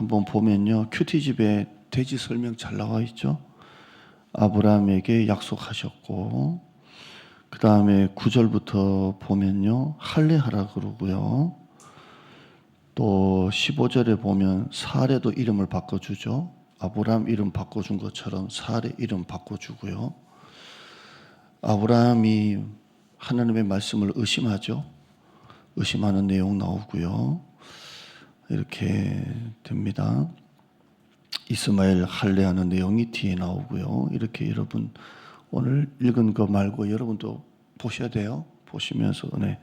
한번 보면요, 큐티집에 대지 설명 잘 나와 있죠. 아브라함에게 약속하셨고, 그 다음에 9절부터 보면요, 할례하라 그러고요. 또 15절에 보면 사레도 이름을 바꿔주죠. 아브라함 이름 바꿔준 것처럼 사레 이름 바꿔주고요. 아브라함이 하나님의 말씀을 의심하죠. 의심하는 내용 나오고요. 이렇게 됩니다. 이스마엘 할례하는 내용이 뒤에 나오고요. 이렇게 여러분 오늘 읽은 거 말고 여러분도 보셔야 돼요. 보시면서 은혜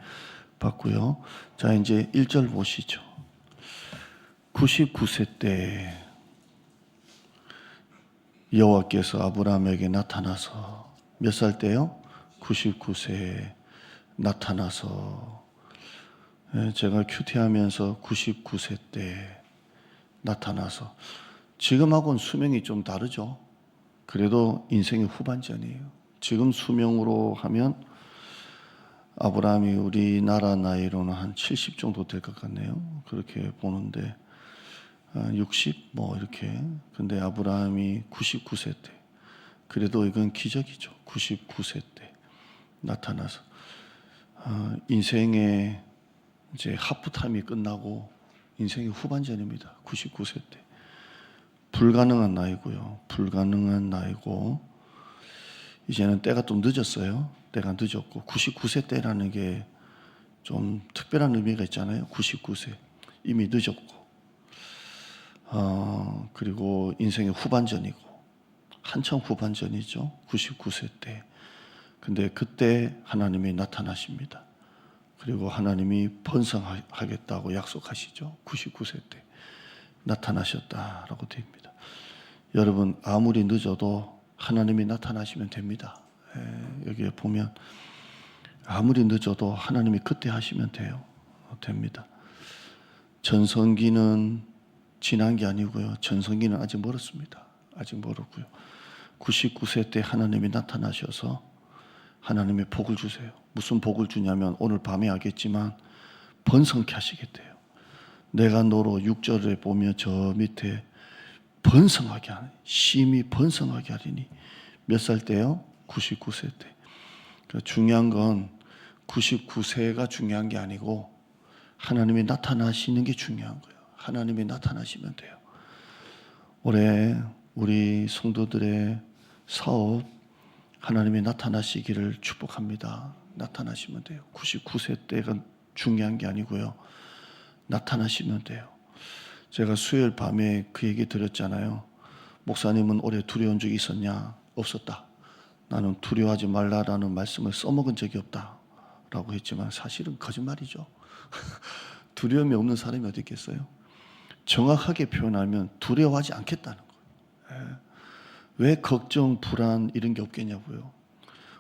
받고요. 자, 이제 1절 보시죠. 99세 때 여호와께서 아브라함에게 나타나서 몇 살 때요? 99세에 나타나서, 제가 큐티하면서 99세 때 나타나서, 지금하고는 수명이 좀 다르죠. 그래도 인생의 후반전이에요. 지금 수명으로 하면 아브라함이 우리나라 나이로는 한 70 정도 될 것 같네요. 그렇게 보는데 60 뭐 이렇게. 근데 아브라함이 99세 때, 그래도 이건 기적이죠. 99세 때 나타나서 인생의 이제 하프타임이 끝나고 인생의 후반전입니다. 99세 때. 불가능한 나이고요. 불가능한 나이고, 이제는 때가 좀 늦었어요. 때가 늦었고, 99세 때라는 게 좀 특별한 의미가 있잖아요. 99세. 이미 늦었고, 그리고 인생의 후반전이고, 한참 후반전이죠. 99세 때. 근데 그때 하나님이 나타나십니다. 그리고 하나님이 번성하겠다고 약속하시죠. 99세 때 나타나셨다라고 됩니다. 여러분, 아무리 늦어도 하나님이 나타나시면 됩니다. 여기에 보면 아무리 늦어도 하나님이 그때 하시면 됩니다. 전성기는 지난 게 아니고요. 전성기는 아직 멀었습니다. 아직 멀었고요. 99세 때 하나님이 나타나셔서 하나님의 복을 주세요. 무슨 복을 주냐면 오늘 밤에 하겠지만 번성케 하시겠대요. 내가 너로 6절에 보면 저 밑에 번성하게 하니, 심히 번성하게 하리니. 몇 살 때요? 99세 때. 그러니까 중요한 건 99세가 중요한 게 아니고 하나님이 나타나시는 게 중요한 거예요. 하나님이 나타나시면 돼요. 올해 우리 성도들의 사업 하나님이 나타나시기를 축복합니다. 나타나시면 돼요. 99세 때가 중요한 게 아니고요. 나타나시면 돼요. 제가 수요일 밤에 그 얘기 드렸잖아요. 목사님은 올해 두려운 적이 있었냐? 없었다. 나는 두려워하지 말라라는 말씀을 써먹은 적이 없다 라고 했지만 사실은 거짓말이죠. 두려움이 없는 사람이 어디 있겠어요? 정확하게 표현하면 두려워하지 않겠다는 거예요. 왜 걱정, 불안 이런 게 없겠냐고요.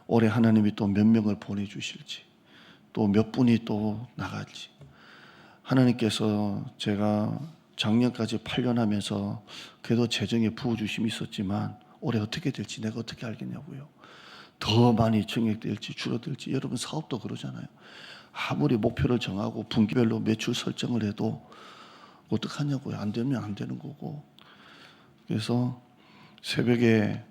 올해 하나님이 또 몇 명을 보내주실지, 또 몇 분이 또 나갈지. 하나님께서, 제가 작년까지 8년 하면서 그래도 재정에 부어주심이 있었지만 올해 어떻게 될지 내가 어떻게 알겠냐고요. 더 많이 증액될지 줄어들지. 여러분 사업도 그러잖아요. 아무리 목표를 정하고 분기별로 매출 설정을 해도 어떡하냐고요. 안 되면 안 되는 거고. 그래서 새벽에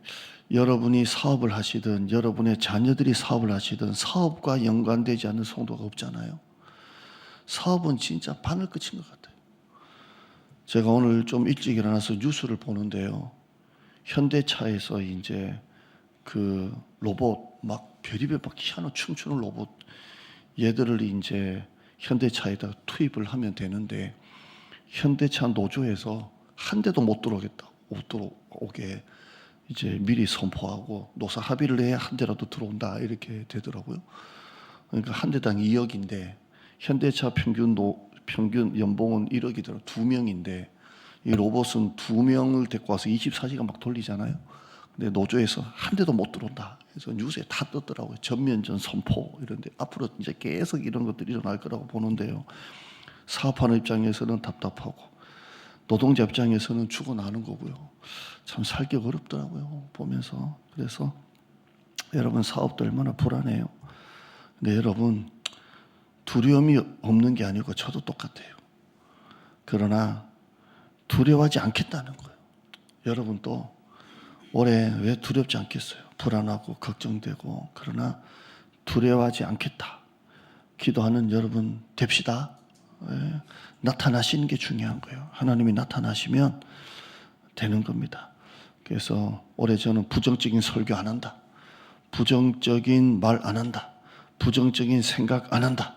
여러분이 사업을 하시든 여러분의 자녀들이 사업을 하시든 사업과 연관되지 않는 성도가 없잖아요. 사업은 진짜 바늘 끝인 것 같아요. 제가 오늘 좀 일찍 일어나서 뉴스를 보는데요. 현대차에서 이제 그 로봇 막 별의별 막 희한한 춤추는 로봇, 얘들을 이제 현대차에다 투입을 하면 되는데 현대차 노조에서 한 대도 못 들어오게 이제 미리 선포하고 노사 합의를 해야 한 대라도 들어온다 이렇게 되더라고요. 그러니까 한 대당 2억인데 현대차 평균 연봉은 1억이더라고요. 2명인데 이 로봇은 2명을 데리고 와서 24시간 막 돌리잖아요. 근데 노조에서 한 대도 못 들어온다. 그래서 뉴스에 다 떴더라고요. 전면전 선포 이런데 앞으로 이제 계속 이런 것들이 일어날 거라고 보는데요. 사업하는 입장에서는 답답하고 노동자 입장에서는 죽어나는 거고요. 참 살기 어렵더라고요. 보면서. 그래서 여러분 사업도 얼마나 불안해요. 근데 여러분 두려움이 없는 게 아니고 저도 똑같아요. 그러나 두려워하지 않겠다는 거예요. 여러분도 올해 왜 두렵지 않겠어요? 불안하고 걱정되고 그러나 두려워하지 않겠다. 기도하는 여러분 됩시다. 예, 나타나시는 게 중요한 거예요. 하나님이 나타나시면 되는 겁니다. 그래서 올해 저는 부정적인 설교 안 한다. 부정적인 말 안 한다. 부정적인 생각 안 한다.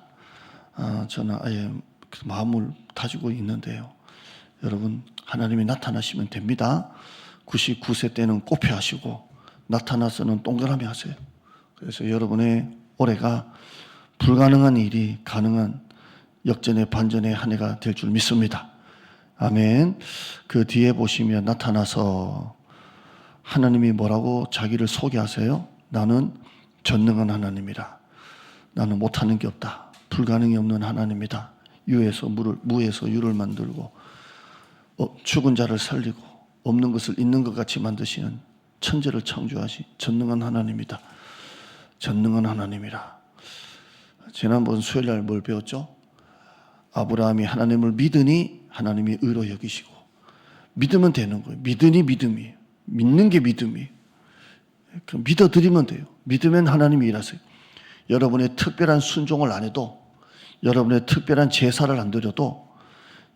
저는 아예 마음을 다지고 있는데요. 여러분 하나님이 나타나시면 됩니다. 99세 때는 꽃피 하시고 나타나서는 동그라미 하세요. 그래서 여러분의 올해가 불가능한 일이 가능한 역전의 반전의 한 해가 될 줄 믿습니다. 아멘. 그 뒤에 보시면 나타나서 하나님이 뭐라고 자기를 소개하세요? 나는 전능한 하나님이라. 나는 못하는 게 없다. 불가능이 없는 하나님이다. 무에서 유를 만들고 죽은 자를 살리고 없는 것을 있는 것 같이 만드시는 천재를 창조하신 전능한 하나님이다. 전능한 하나님이라. 지난번 수요일날 뭘 배웠죠? 아브라함이 하나님을 믿으니 하나님이 의로 여기시고 믿으면 되는 거예요. 믿으니 믿음이에요. 믿는 게 믿음이에요. 그럼 믿어드리면 돼요. 믿으면 하나님이 일하세요. 여러분의 특별한 순종을 안 해도 여러분의 특별한 제사를 안 드려도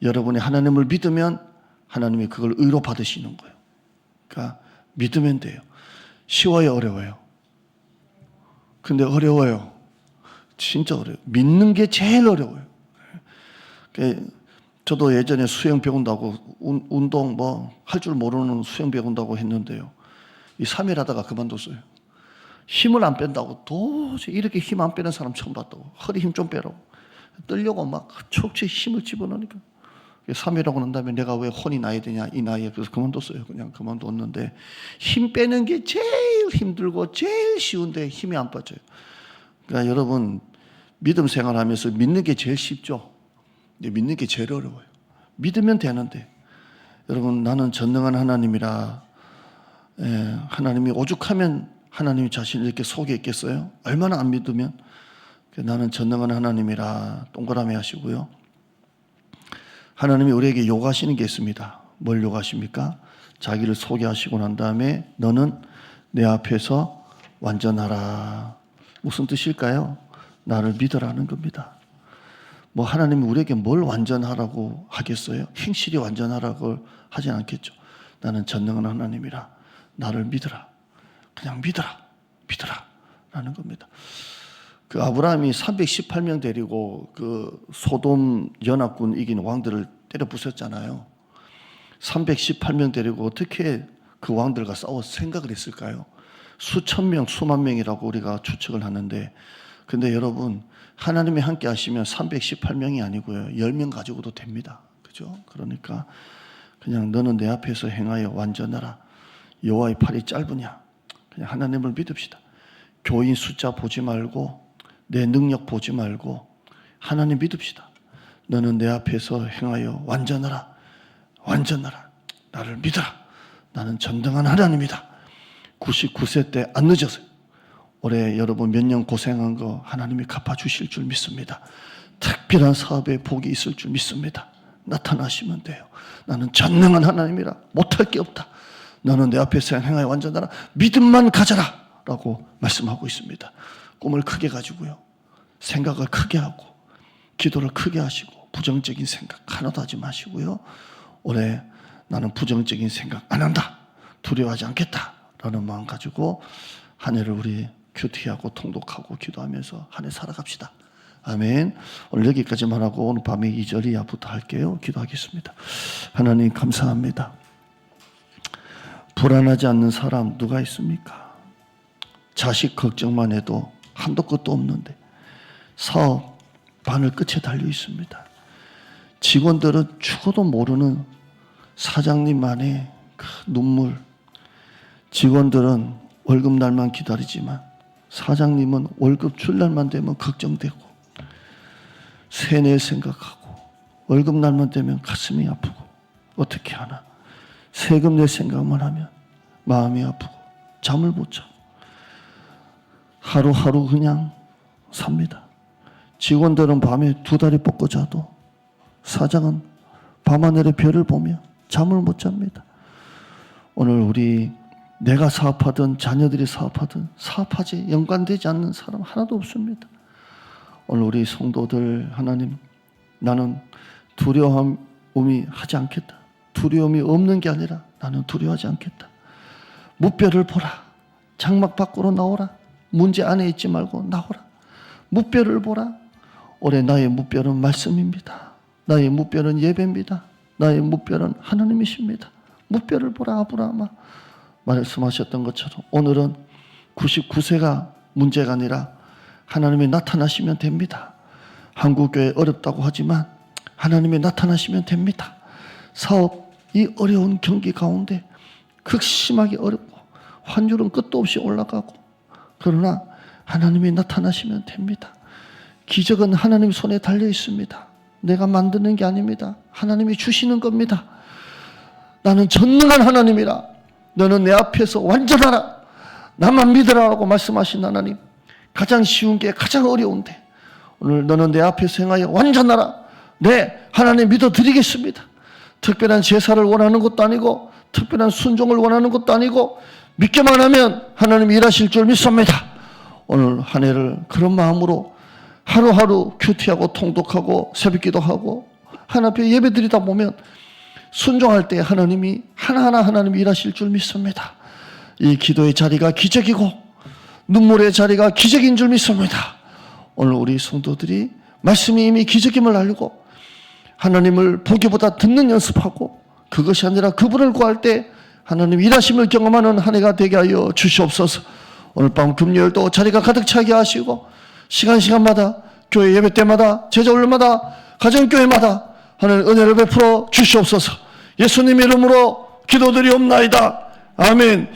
여러분이 하나님을 믿으면 하나님이 그걸 의로 받으시는 거예요. 그러니까 믿으면 돼요. 쉬워요, 어려워요? 근데 어려워요. 진짜 어려워요. 믿는 게 제일 어려워요. 저도 예전에 수영 배운다고 운동 할 줄 모르는 수영 배운다고 했는데요. 3일 하다가 그만뒀어요. 힘을 안 뺀다고 도저히 이렇게 힘 안 빼는 사람 처음 봤다고. 허리 힘 좀 빼라고. 떨려고 막 척추에 힘을 집어넣으니까 3일 하고 난 다음에 내가 왜 혼이 나야 되냐 이 나이에. 그래서 그만뒀어요. 그냥 그만뒀는데 힘 빼는 게 제일 힘들고 제일 쉬운데 힘이 안 빠져요. 그러니까 여러분 믿음 생활하면서 믿는 게 제일 쉽죠. 근데 믿는 게 제일 어려워요. 믿으면 되는데 여러분 나는 전능한 하나님이라. 하나님이 오죽하면 하나님이 자신을 이렇게 소개했겠어요? 얼마나 안 믿으면. 나는 전능한 하나님이라 동그라미 하시고요. 하나님이 우리에게 요구하시는 게 있습니다. 뭘 요구하십니까? 자기를 소개하시고 난 다음에 너는 내 앞에서 완전하라. 무슨 뜻일까요? 나를 믿으라는 겁니다. 뭐 하나님이 우리에게 뭘 완전하라고 하겠어요? 행실이 완전하라고 하진 않겠죠. 나는 전능한 하나님이라. 나를 믿으라. 그냥 믿으라. 믿으라. 라는 겁니다. 그 아브라함이 318명 데리고 그 소돔 연합군 이긴 왕들을 때려 부쉈잖아요. 318명 데리고 어떻게 그 왕들과 싸워 생각을 했을까요? 수천 명, 수만 명이라고 우리가 추측을 하는데, 근데 여러분 하나님이 함께 하시면 318명이 아니고요 10명 가지고도 됩니다. 그죠? 그러니까 그냥 너는 내 앞에서 행하여 완전하라. 여호와의 팔이 짧으냐? 그냥 하나님을 믿읍시다. 교인 숫자 보지 말고 내 능력 보지 말고 하나님 믿읍시다. 너는 내 앞에서 행하여 완전하라. 완전하라. 나를 믿어라. 나는 전능한 하나님이다. 99세 때 안 늦었어요. 올해 여러분 몇 년 고생한 거 하나님이 갚아주실 줄 믿습니다. 특별한 사업에 복이 있을 줄 믿습니다. 나타나시면 돼요. 나는 전능한 하나님이라. 못할 게 없다. 너는 내 앞에서 행하여 완전하라. 믿음만 가져라 라고 말씀하고 있습니다. 꿈을 크게 가지고요. 생각을 크게 하고 기도를 크게 하시고 부정적인 생각 하나도 하지 마시고요. 올해 나는 부정적인 생각 안 한다. 두려워하지 않겠다 라는 마음 가지고 한 해를 우리 큐티하고 통독하고 기도하면서 한 해 살아갑시다. 아멘. 오늘 여기까지만 하고 오늘 밤에 2절 이하부터 할게요. 기도하겠습니다. 하나님 감사합니다. 불안하지 않는 사람 누가 있습니까? 자식 걱정만 해도 한도 끝도 없는데 사업 바늘 끝에 달려 있습니다. 직원들은 죽어도 모르는 사장님만의 그 눈물. 직원들은 월급날만 기다리지만 사장님은 월급 줄 날만 되면 걱정되고 세뇌 생각하고 월급날만 되면 가슴이 아프고 어떻게 하나. 세금 낼 생각만 하면 마음이 아프고 잠을 못 자. 하루하루 그냥 삽니다. 직원들은 밤에 2다리 뻗고 자도 사장은 밤하늘의 별을 보며 잠을 못 잡니다. 오늘 우리 내가 사업하든 자녀들이 사업하든 사업하지 연관되지 않는 사람 하나도 없습니다. 오늘 우리 성도들 하나님, 나는 두려움이 하지 않겠다. 두려움이 없는 게 아니라 나는 두려워하지 않겠다. 무뼈를 보라. 장막 밖으로 나오라. 문제 안에 있지 말고 나오라. 무뼈를 보라. 올해 나의 무뼈는 말씀입니다. 나의 무뼈는 예배입니다. 나의 무뼈는 하나님이십니다. 무뼈를 보라 아브라함아. 말씀하셨던 것처럼 오늘은 99세가 문제가 아니라 하나님이 나타나시면 됩니다. 한국교회 어렵다고 하지만 하나님이 나타나시면 됩니다. 사업이 어려운 경기 가운데 극심하게 어렵고 환율은 끝도 없이 올라가고, 그러나 하나님이 나타나시면 됩니다. 기적은 하나님 손에 달려 있습니다. 내가 만드는 게 아닙니다. 하나님이 주시는 겁니다. 나는 전능한 하나님이라. 너는 내 앞에서 완전하라. 나만 믿으라고 말씀하신 하나님. 가장 쉬운 게 가장 어려운데 오늘 너는 내 앞에서 행하여 완전하라. 네, 하나님 믿어드리겠습니다. 특별한 제사를 원하는 것도 아니고 특별한 순종을 원하는 것도 아니고 믿기만 하면 하나님 일하실 줄 믿습니다. 오늘 한 해를 그런 마음으로 하루하루 큐티하고 통독하고 새벽기도 하고 하나님 앞에 예배드리다 보면 순종할 때 하나님이 하나하나 하나님이 일하실 줄 믿습니다. 이 기도의 자리가 기적이고 눈물의 자리가 기적인 줄 믿습니다. 오늘 우리 성도들이 말씀이 이미 기적임을 알고 하나님을 보기보다 듣는 연습하고 그것이 아니라 그분을 구할 때 하나님 일하심을 경험하는 한 해가 되게 하여 주시옵소서. 오늘 밤 금요일도 자리가 가득 차게 하시고 시간마다 교회 예배 때마다 제자훈련마다 가정교회마다 하나님 은혜를 베풀어 주시옵소서. 예수님 이름으로 기도드리옵나이다. 아멘.